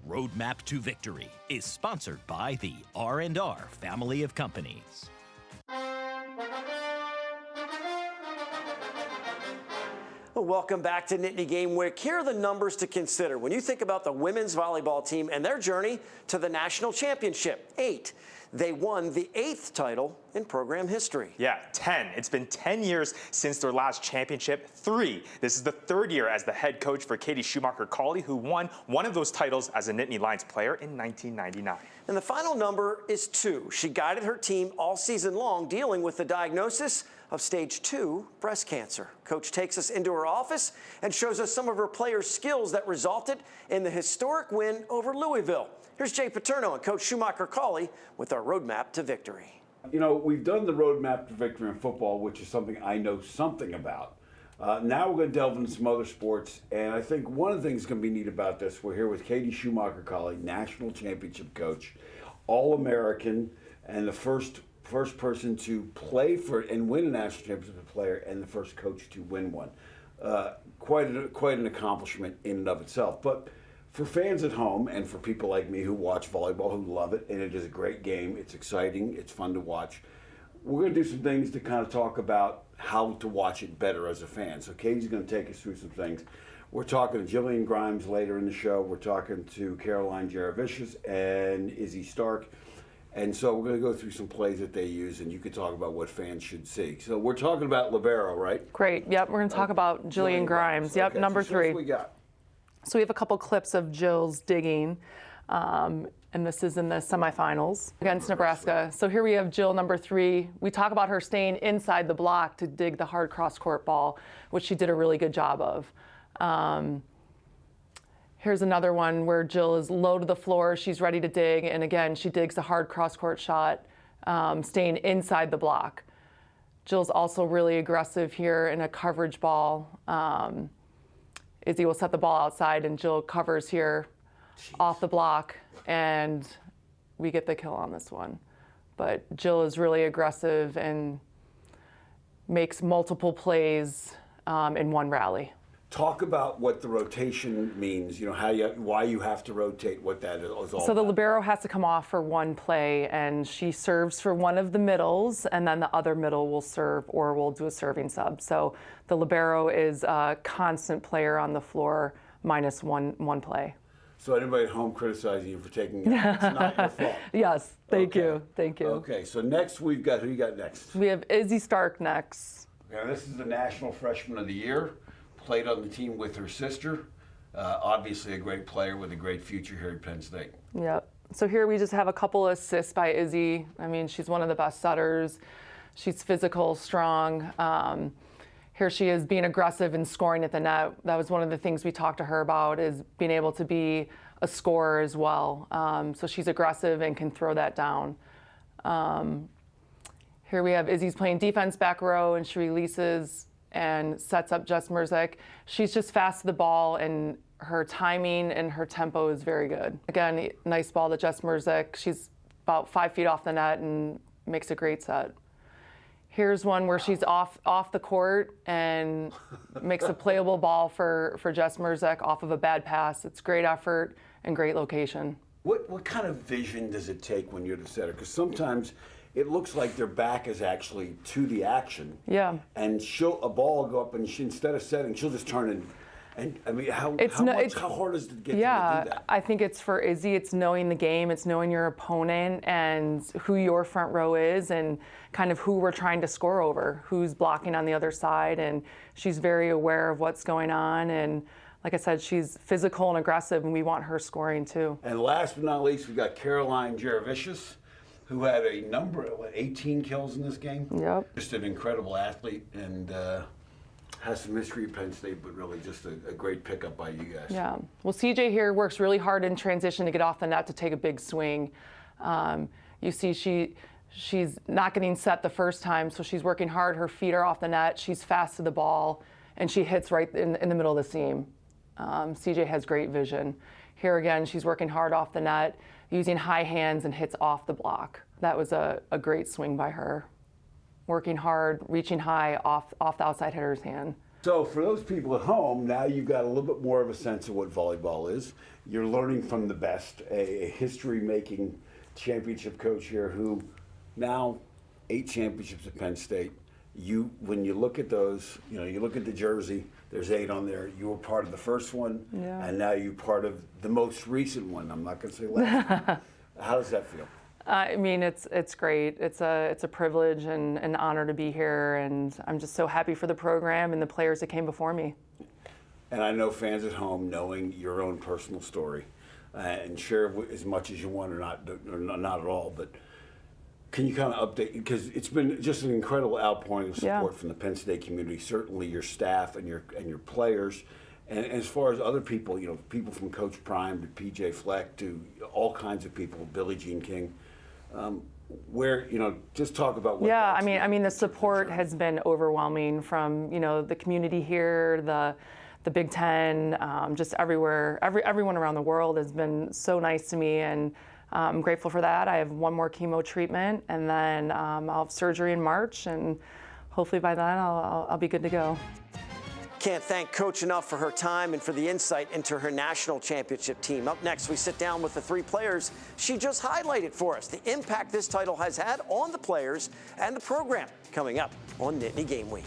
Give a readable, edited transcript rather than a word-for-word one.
Roadmap to Victory is sponsored by the R&R family of companies. Welcome back to Nittany Game Week. Here are the numbers to consider when you think about the women's volleyball team and their journey to the national championship. 8. They won the 8th title in program history. Yeah, 10. It's been 10 years since their last championship. 3. This is the 3rd year as the head coach for Katie Schumacher-Cawley, who won one of those titles as a Nittany Lions player in 1999. And the final number is 2. She guided her team all season long, dealing with the diagnosis of stage 2 breast cancer. Coach takes us into her office and shows us some of her players' skills that resulted in the historic win over Louisville. Here's Jay Paterno and Coach Schumacher-Cawley with our Roadmap to Victory. You know, we've done the Roadmap to Victory in football, which is something I know something about. Now we're going to delve into some other sports, and I think one of the things that's going to be neat about this, we're here with Katie Schumacher-Cawley, national championship coach, All-American, and the first person to play for and win a national championship player, and the first coach to win one. Quite an accomplishment in and of itself. But for fans at home and for people like me who watch volleyball, who love it, and it is a great game, it's exciting, it's fun to watch, we're going to do some things to kind of talk about how to watch it better as a fan. So Katie's going to take us through some things. We're talking to Jillian Grimes later in the show. We're talking to Caroline Jaravicius and Izzy Stark. And so we're going to go through some plays that they use, and you can talk about what fans should see. So we're talking about libero, right? Great. Yep. We're going to talk about Jillian Grimes. Yep. Okay, Number so 3. what we got? So we have a couple clips of Jill's digging, and this is in the semifinals against Nebraska. So here we have Jill, number 3. We talk about her staying inside the block to dig the hard cross-court ball, which she did a really good job of. Here's another one where Jill is low to the floor. She's ready to dig, and again, she digs a hard cross-court shot, staying inside the block. Jill's also really aggressive here in a coverage ball. Izzy will set the ball outside, and Jill covers here off the block, and we get the kill on this one. But Jill is really aggressive and makes multiple plays in one rally. Talk about what the rotation means, you know, why you have to rotate, what that is all about. So the libero has to come off for one play, and she serves for one of the middles, and then the other middle will serve or will do a serving sub. So the libero is a constant player on the floor minus one play. So anybody at home criticizing you for taking it, it's not your fault. Yes, thank you. Okay, so next we've got, who you got next? We have Izzy Stark next. Okay, this is the National Freshman of the Year. Played on the team with her sister. Obviously a great player with a great future here at Penn State. Yep. So here we just have a couple assists by Izzy. I mean, she's one of the best setters. She's physical, strong. Here she is being aggressive and scoring at the net. That was one of the things we talked to her about, is being able to be a scorer as well. So she's aggressive and can throw that down. Here we have Izzy's playing defense back row, and she releases and sets up Jess Merzik. She's just fast to the ball, and her timing and her tempo is very good. Again, nice ball to Jess Merzik. She's about 5 feet off the net and makes a great set. Here's one where she's off the court and makes a playable ball for Jess Merzik off of a bad pass. It's great effort and great location. What kind of vision does it take when you're the setter? Because sometimes it looks like their back is actually to the action. Yeah. And a ball will go up, and instead of setting, she'll just turn and I mean, how hard is it to get to do that? I think it's for Izzy, it's knowing the game, it's knowing your opponent and who your front row is and kind of who we're trying to score over, who's blocking on the other side, and she's very aware of what's going on, and like I said, she's physical and aggressive, and we want her scoring too. And last but not least, we've got Caroline Jaravicius, who had a number of 18 kills in this game. Yep. Just an incredible athlete, and has some history at Penn State, but really just a great pickup by you guys. Yeah. Well, CJ here works really hard in transition to get off the net to take a big swing. You see she's not getting set the first time, so she's working hard. Her feet are off the net. She's fast to the ball, and she hits right in the middle of the seam. CJ has great vision. Here again, she's working hard off the net, using high hands, and hits off the block. That was a great swing by her. Working hard, reaching high off the outside hitter's hand. So for those people at home, now you've got a little bit more of a sense of what volleyball is. You're learning from the best, a history-making championship coach here who now 8 championships at Penn State. When you look at those, you look at the jersey, there's 8 on there. You were part of the first one, and now you're part of the most recent one. I'm not going to say last. How does that feel? I mean, it's great. It's a privilege and an honor to be here, and I'm just so happy for the program and the players that came before me. And I know fans at home, knowing your own personal story, and share as much as you want or not at all, but can you kind of update, because it's been just an incredible outpouring of support from the Penn State community, certainly your staff and your players. And as far as other people, people from Coach Prime to PJ Fleck to all kinds of people, Billie Jean King, just talk about what. Yeah, I mean, the support has been overwhelming from the community here, the Big Ten, just everywhere. Everyone around the world has been so nice to me, and I'm grateful for that. I have one more chemo treatment, and then I'll have surgery in March, and hopefully by then I'll be good to go. Can't thank Coach enough for her time and for the insight into her national championship team. Up next, we sit down with the 3 players she just highlighted for us, the impact this title has had on the players and the program, coming up on Nittany Game Week.